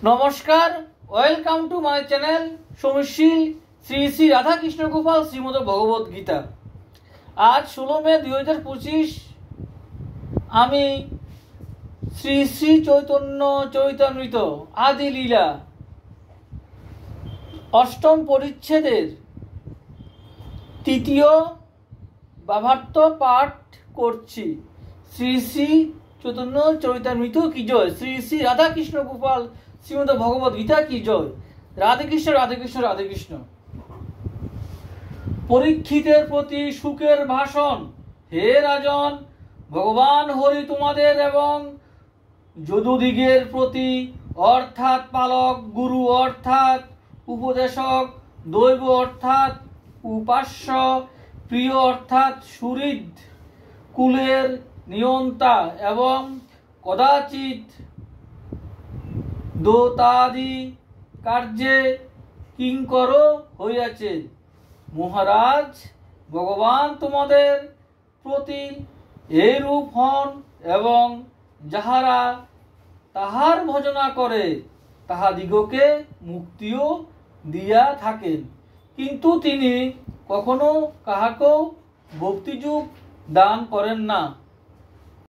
নমস্কার, welcome to my channel সমীশীল শ্রী শ্রী রাধাকৃষ্ণ গোপাল শ্রীমদ ভগবত গীতা। আজ 16 মে 2025 আমি শ্রী শ্রী চৈতন্য চরিতামৃত আদি লীলা অষ্টম পরিচ্ছেদের তৃতীয় ভাবার্থ পাঠ করছি। শ্রী শ্রী চৈতন্য চরিতামৃত কি জয়, শ্রী শ্রী রাধাকৃষ্ণ গোপাল শ্রীমদ ভগবত গীতা কি জয়। রাধে কৃষ্ণ রাধে কৃষ্ণ রাধে কৃষ্ণ। পরীক্ষিতের প্রতি সুখের ভাষণ। হে রাজন, ভগবান হরি তোমাদের এবং যদুদিগের প্রতি অর্থাৎ পালক, গুরু অর্থাৎ উপদেশক, দৈব অর্থাৎ উপাস্য, প্রিয় অর্থাৎ সুহৃদ, কুলের নিয়ন্তা এবং কদাচিৎ দোতাদি কার্যে কিঙ্কর হইয়াছে। মহারাজ, ভগবান তোমাদের প্রতি এইরূপ হন এবং যাহারা তাহার ভজনা করে তাহাদিগকে মুক্তিও দিয়া থাকেন, কিন্তু তিনি কখনো কাহাকেও ভক্তিযুগ দান করেন না।